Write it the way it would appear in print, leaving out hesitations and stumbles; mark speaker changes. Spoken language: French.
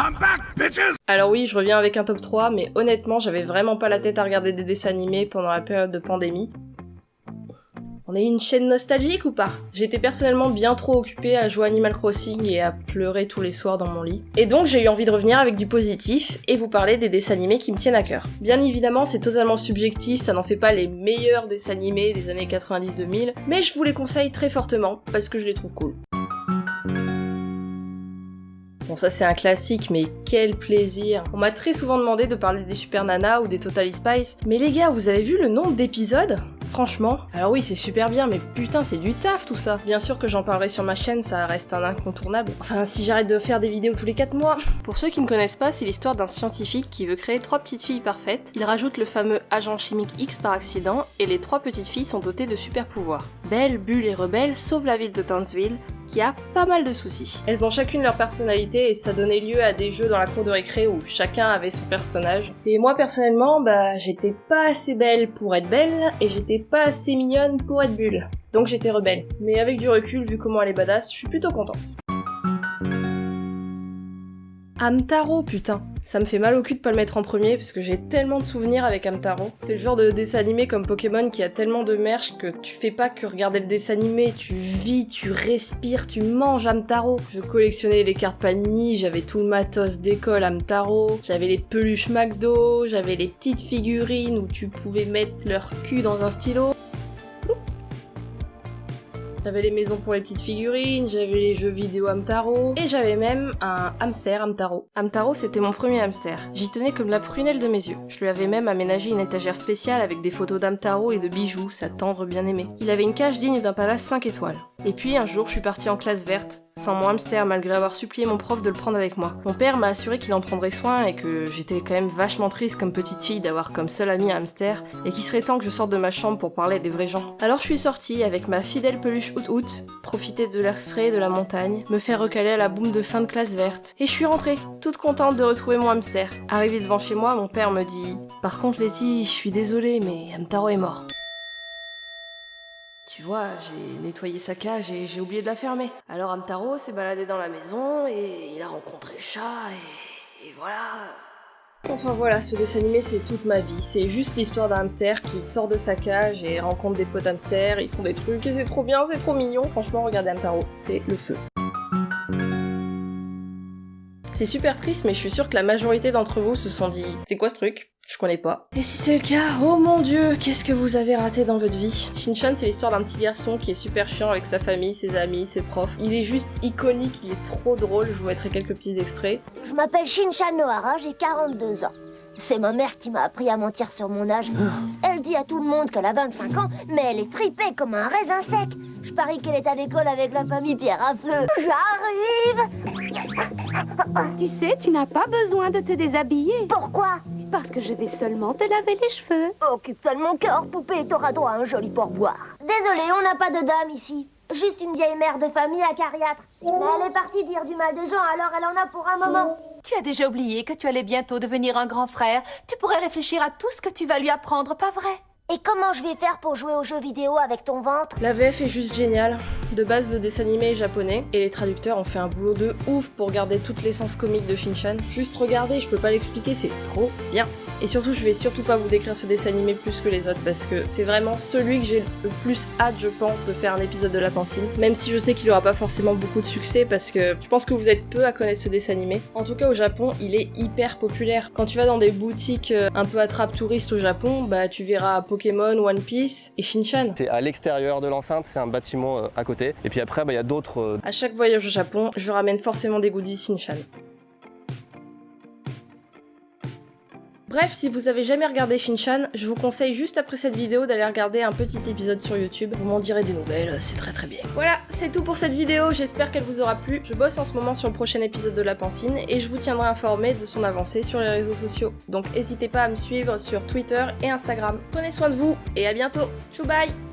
Speaker 1: I'm back, bitches!
Speaker 2: Alors oui, je reviens avec un top 3, mais honnêtement, j'avais vraiment pas la tête à regarder des dessins animés pendant la période de pandémie. On est une chaîne nostalgique ou pas? J'étais personnellement bien trop occupée à jouer Animal Crossing et à pleurer tous les soirs dans mon lit. Et donc j'ai eu envie de revenir avec du positif et vous parler des dessins animés qui me tiennent à cœur. Bien évidemment, c'est totalement subjectif, ça n'en fait pas les meilleurs dessins animés des années 90-2000, mais je vous les conseille très fortement parce que je les trouve cool. Bon, ça c'est un classique, mais quel plaisir! On m'a très souvent demandé de parler des Super Nana ou des Totally Spies, mais les gars, vous avez vu le nombre d'épisodes? Franchement, alors oui, c'est super bien, mais putain, c'est du taf tout ça. Bien sûr que j'en parlerai sur ma chaîne, ça reste un incontournable. Enfin, si j'arrête de faire des vidéos tous les 4 mois. Pour ceux qui ne connaissent pas, c'est l'histoire d'un scientifique qui veut créer 3 petites filles parfaites. Il rajoute le fameux agent chimique X par accident, et les 3 petites filles sont dotées de super pouvoirs. Belle, Bulle et Rebelle sauvent la ville de Townsville, qui a pas mal de soucis. Elles ont chacune leur personnalité et ça donnait lieu à des jeux dans la cour de récré où chacun avait son personnage. Et moi personnellement, j'étais pas assez belle pour être belle et j'étais pas assez mignonne pour être Bulle. Donc j'étais rebelle. Mais avec du recul, vu comment elle est badass, je suis plutôt contente. Hamtaro, putain. Ça me fait mal au cul de pas le mettre en premier parce que j'ai tellement de souvenirs avec Hamtaro. C'est le genre de dessin animé comme Pokémon qui a tellement de merch que tu fais pas que regarder le dessin animé, tu vis, tu respires, tu manges Hamtaro. Je collectionnais les cartes Panini, j'avais tout le matos d'école Hamtaro, j'avais les peluches McDo, j'avais les petites figurines où tu pouvais mettre leur cul dans un stylo. J'avais les maisons pour les petites figurines, j'avais les jeux vidéo Hamtaro, et j'avais même un hamster Hamtaro. Hamtaro, c'était mon premier hamster. J'y tenais comme la prunelle de mes yeux. Je lui avais même aménagé une étagère spéciale avec des photos d'Hamtaro et de bijoux, sa tendre bien-aimée. Il avait une cage digne d'un palace 5 étoiles. Et puis un jour, je suis partie en classe verte, sans mon hamster malgré avoir supplié mon prof de le prendre avec moi. Mon père m'a assuré qu'il en prendrait soin et que j'étais quand même vachement triste comme petite fille d'avoir comme seul ami un hamster et qu'il serait temps que je sorte de ma chambre pour parler des vrais gens. Alors je suis sortie avec ma fidèle peluche Out, profiter de l'air frais de la montagne, me faire recaler à la boum de fin de classe verte. Et je suis rentrée, toute contente de retrouver mon hamster. Arrivée devant chez moi, mon père me dit « Par contre Letty, je suis désolée mais Hamtaro est mort. » Tu vois, j'ai nettoyé sa cage et j'ai oublié de la fermer. Alors Hamtaro s'est baladé dans la maison et il a rencontré le chat et voilà. Enfin voilà, ce dessin animé c'est toute ma vie. C'est juste l'histoire d'un hamster qui sort de sa cage et rencontre des potes hamsters, ils font des trucs et c'est trop bien, c'est trop mignon. Franchement, regardez Hamtaro, c'est le feu. C'est super triste, mais je suis sûre que la majorité d'entre vous se sont dit « C'est quoi ce truc ? Je connais pas. » Et si c'est le cas, oh mon dieu, qu'est-ce que vous avez raté dans votre vie? Shin-chan, c'est l'histoire d'un petit garçon qui est super chiant avec sa famille, ses amis, ses profs. Il est juste iconique, il est trop drôle, je vous mettrai quelques petits extraits.
Speaker 3: Je m'appelle Shin-chan Nohara, j'ai 42 ans. C'est ma mère qui m'a appris à mentir sur mon âge. Elle dit à tout le monde qu'elle a 25 ans, mais elle est fripée comme un raisin sec. Je parie qu'elle est à l'école avec la famille Pierre à Feu. J'arrive!
Speaker 4: Tu sais, tu n'as pas besoin de te déshabiller.
Speaker 3: Pourquoi?
Speaker 4: Parce que je vais seulement te laver les cheveux.
Speaker 3: Occupe-toi de mon cœur, poupée, t'auras droit à un joli pourboire. Désolée, on n'a pas de dame ici. Juste une vieille mère de famille acariâtre. Mais elle est partie dire du mal des gens, alors elle en a pour un moment.
Speaker 5: Tu as déjà oublié que tu allais bientôt devenir un grand frère. Tu pourrais réfléchir à tout ce que tu vas lui apprendre, pas vrai?
Speaker 3: Et comment je vais faire pour jouer aux jeux vidéo avec ton ventre?
Speaker 2: La VF est juste géniale. De base, le dessin animé est japonais, et les traducteurs ont fait un boulot de ouf pour garder toute l'essence comique de Shin-chan. Juste regardez, je peux pas l'expliquer, c'est trop bien. Et surtout, je vais surtout pas vous décrire ce dessin animé plus que les autres, parce que c'est vraiment celui que j'ai le plus hâte, je pense, de faire un épisode de La Pancine. Même si je sais qu'il aura pas forcément beaucoup de succès, parce que je pense que vous êtes peu à connaître ce dessin animé. En tout cas, au Japon, il est hyper populaire. Quand tu vas dans des boutiques un peu attrape-touristes au Japon, tu verras Pokémon, One Piece et Shin-chan.
Speaker 6: C'est à l'extérieur de l'enceinte, c'est un bâtiment à côté. Et puis après, il y a d'autres...
Speaker 2: À chaque voyage au Japon, je ramène forcément des goodies Shin-chan. Bref, si vous avez jamais regardé Shin-chan, je vous conseille juste après cette vidéo d'aller regarder un petit épisode sur YouTube. Vous m'en direz des nouvelles, c'est très très bien. Voilà, c'est tout pour cette vidéo, j'espère qu'elle vous aura plu. Je bosse en ce moment sur le prochain épisode de La Pancine et je vous tiendrai informé de son avancée sur les réseaux sociaux. Donc n'hésitez pas à me suivre sur Twitter et Instagram. Prenez soin de vous et à bientôt. Tchou bye!